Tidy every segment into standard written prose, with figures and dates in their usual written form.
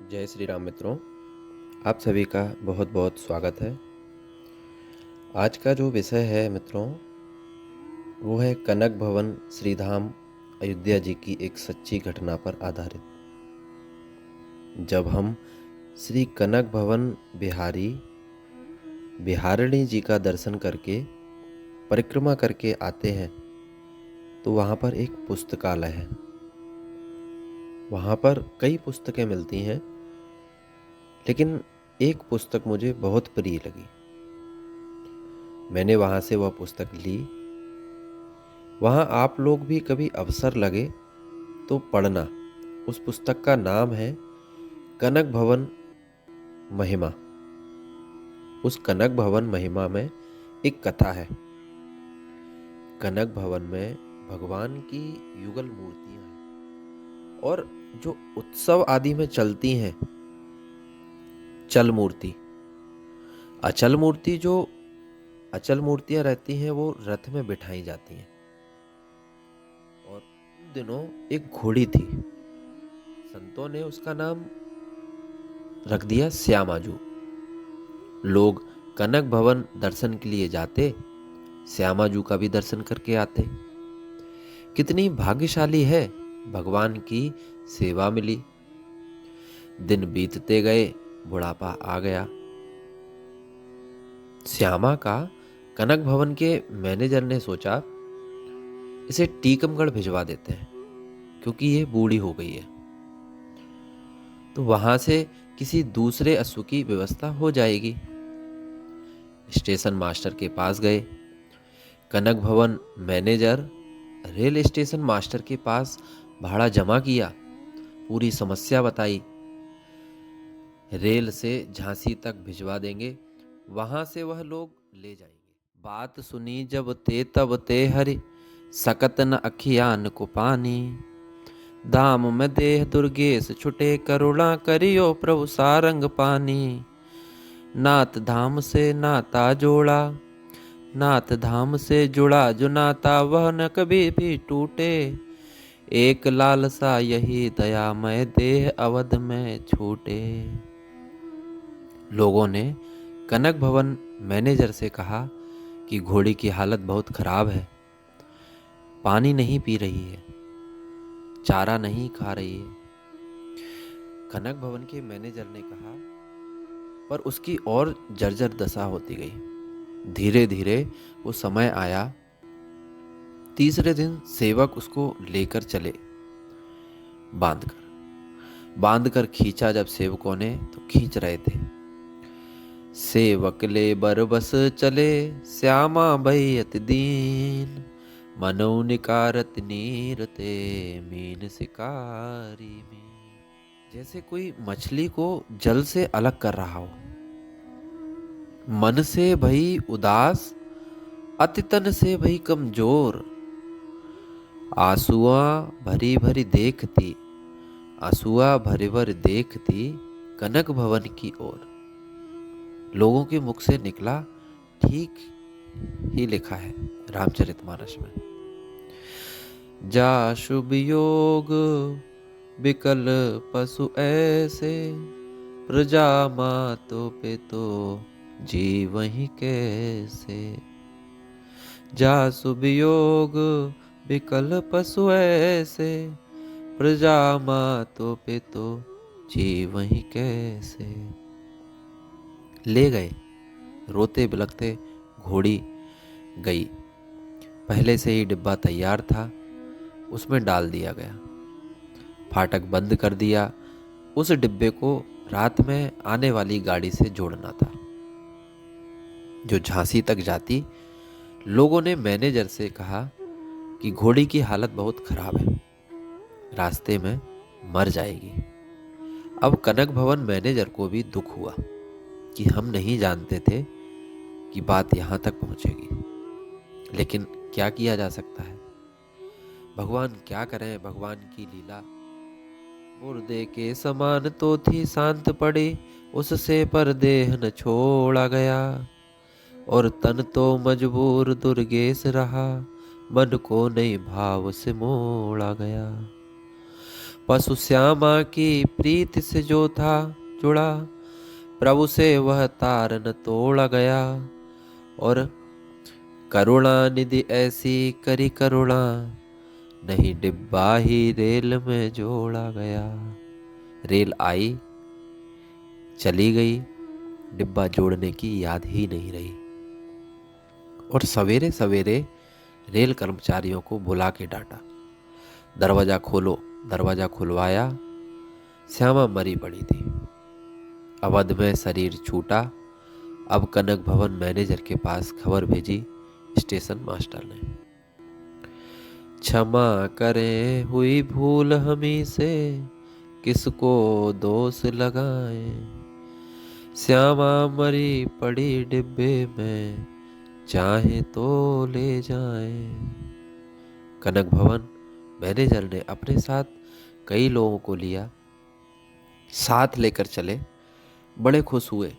जय श्री राम मित्रों, आप सभी का बहुत बहुत स्वागत है। आज का जो विषय है मित्रों, वो है कनक भवन श्रीधाम अयोध्या जी की एक सच्ची घटना पर आधारित। जब हम श्री कनक भवन बिहारिणी जी का दर्शन करके परिक्रमा करके आते हैं तो वहाँ पर एक पुस्तकालय है। वहाँ पर कई पुस्तकें मिलती हैं, लेकिन एक पुस्तक मुझे बहुत प्रिय लगी। मैंने वहाँ से वह पुस्तक ली। वहाँ आप लोग भी कभी अवसर लगे तो पढ़ना। उस पुस्तक का नाम है कनक भवन महिमा। उस कनक भवन महिमा में एक कथा है। कनक भवन में भगवान की युगल मूर्तियां हैं और जो उत्सव आदि में चलती हैं चल मूर्ति, जो अचल मूर्तियां रहती हैं वो रथ में बिठाई जाती हैं। और उन दिनों एक घोड़ी थी। संतों ने उसका नाम रख दिया श्यामाजू। लोग कनक भवन दर्शन के लिए जाते, श्यामाजू का भी दर्शन करके आते। कितनी भाग्यशाली है, भगवान की सेवा मिली। दिन बीतते गए, बुढ़ापा आ गया। श्यामा का कनक भवन के मैनेजर ने सोचा इसे टीकमगढ़ भिजवा देते हैं, क्योंकि ये बूढ़ी हो गई है, तो वहां से किसी दूसरे अश्व की व्यवस्था हो जाएगी। स्टेशन मास्टर के पास गए। कनक भवन मैनेजर रेल स्टेशन मास्टर के पास भाड़ा जमा किया, पूरी समस्या बताई। रेल से झांसी तक भिजवा देंगे, वहां से वह लोग ले जाएंगे। बात सुनी जब ते तब ते हरि, सकत न अखियान को पानी। दाम में देह दुर्गेश छुटे, करुणा करियो प्रभु सारंग पानी। नाथ धाम से नाता जोड़ा, नाथ धाम से जुड़ा जो नाता वह न कभी भी टूटे। एक लालसा यही दयामय देह अवध में छूटे। लोगों ने कनक भवन मैनेजर से कहा कि घोड़ी की हालत बहुत खराब है, पानी नहीं पी रही है, चारा नहीं खा रही है। कनक भवन के मैनेजर ने कहा, पर उसकी और जर्जर दशा होती गई। धीरे धीरे वो समय आया। तीसरे दिन सेवक उसको लेकर चले, बांधकर खींचा जब सेवकों ने, तो खींच रहे थे। सेवक ले बरबस चले, श्यामा भई अति दीन। मनो निकारत नीरते, मीन शिकारी मीन। जैसे कोई मछली को जल से अलग कर रहा हो। मन से भई उदास, अति तन से भई कमजोर। आंसुआ भरी भरी देखती, आंसुआ भरी भरी देखती कनक भवन की ओर। लोगों के मुख से निकला, ठीक ही लिखा है रामचरितमानस में। जा शुभ योग बिकल पशु ऐसे, प्रजा मातो पे तो जीवहि कैसे। जा शुभ योग बिकल पशु ऐसे, प्रजा मातो पे तो जीवहि कैसे। ले गए, रोते बिलखते घोड़ी गई। पहले से ही डिब्बा तैयार था, उसमें डाल दिया गया। फाटक बंद कर दिया। उस डिब्बे को रात में आने वाली गाड़ी से जोड़ना था, जो झांसी तक जाती। लोगों ने मैनेजर से कहा कि घोड़ी की हालत बहुत खराब है, रास्ते में मर जाएगी। अब कनक भवन मैनेजर को भी दुख हुआ कि हम नहीं जानते थे कि बात यहां तक पहुंचेगी, लेकिन क्या किया जा सकता है। भगवान क्या करें, भगवान की लीला। मुर्दे के समान तो थी शांत पड़ी, उससे पर देह न छोड़ा गया। और तन तो मजबूर दुर्गेश रहा, मन को नई भाव से मोड़ा गया। पशु श्यामा की प्रीत से जो था जुड़ा, प्रभु से वह तार न तोड़ा गया। और करुणा निधि ऐसी करी करुणा, नहीं डिब्बा ही रेल में जोड़ा गया। रेल आई चली गई, डिब्बा जोड़ने की याद ही नहीं रही। और सवेरे सवेरे रेल कर्मचारियों को बुला के डांटा, दरवाजा खोलो। दरवाजा खुलवाया, श्यामा मरी पड़ी थी। अवध में शरीर छूटा। अब कनक भवन मैनेजर के पास खबर भेजी स्टेशन मास्टर ने, क्षमा करें हुई भूल हमी से, किसको दोष लगाएं। श्यामा मरी पड़ी डिब्बे में, चाहे तो ले जाएं। कनक भवन मैनेजर ने अपने साथ कई लोगों को लिया, साथ लेकर चले। बड़े खुश हुए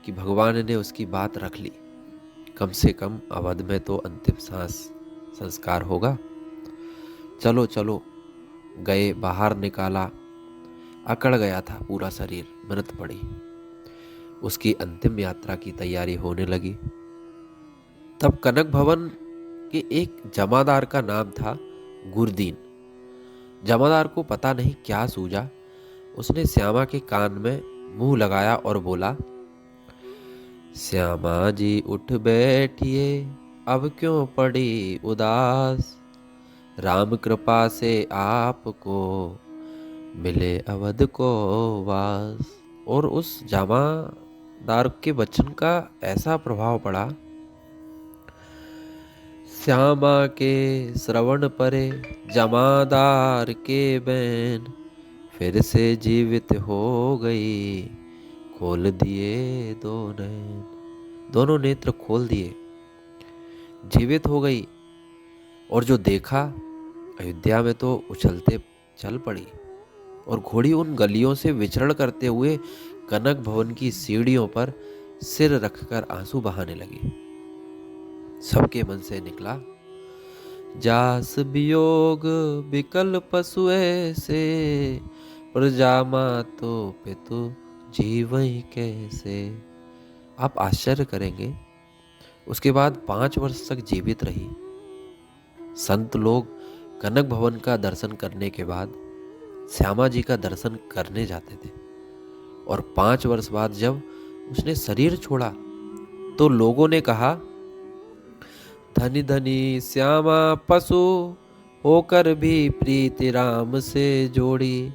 कि भगवान ने उसकी बात रख ली। कम से कम अवध में तो अंतिम सांस संस्कार होगा। चलो चलो गए, बाहर निकाला। अकड़ गया था पूरा शरीर, मृत पड़ी। उसकी अंतिम यात्रा की तैयारी होने लगी। तब कनक भवन के एक जमादार का नाम था गुरदीन। जमादार को पता नहीं क्या सूझा, उसने श्यामा के कान में मुंह लगाया और बोला, श्यामा जी उठ बैठिए, अब क्यों पड़ी उदास। राम कृपा से आपको मिले अवध को वास। और उस जमादार के वचन का ऐसा प्रभाव पड़ा, श्यामा के श्रवण परे जमादार के बैन, फिर से जीवित हो गई, खोल दिए दो नैन। दोनों नेत्र खोल दिए, जीवित हो गई। और जो देखा, अयोध्या में तो उछलते चल पड़ी। और घोड़ी उन गलियों से विचरण करते हुए कनक भवन की सीढ़ियों पर सिर रखकर आंसू बहाने लगी। सबके मन से निकला, जास वियोग विकल पशु ऐसे, प्रजा तो पितु जीवई कैसे। आप आश्चर्य करेंगे, उसके बाद 5 वर्ष तक जीवित रही। संत लोग कनक भवन का दर्शन करने के बाद श्यामा जी का दर्शन करने जाते थे। और 5 वर्ष बाद जब उसने शरीर छोड़ा तो लोगों ने कहा, धनी धनी श्यामा पशु होकर भी प्रीति राम से जोड़ी,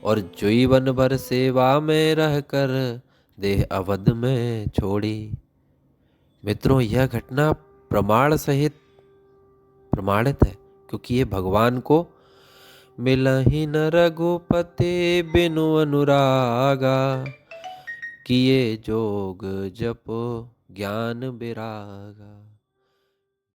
और जीवन भर सेवा में रहकर देह अवध में छोड़ी। मित्रों, यह घटना प्रमाण सहित प्रमाणित है, क्योंकि ये भगवान को मिलहि न रघुपति बिनु अनुरागा, किए जोग जप ज्ञान विरागा।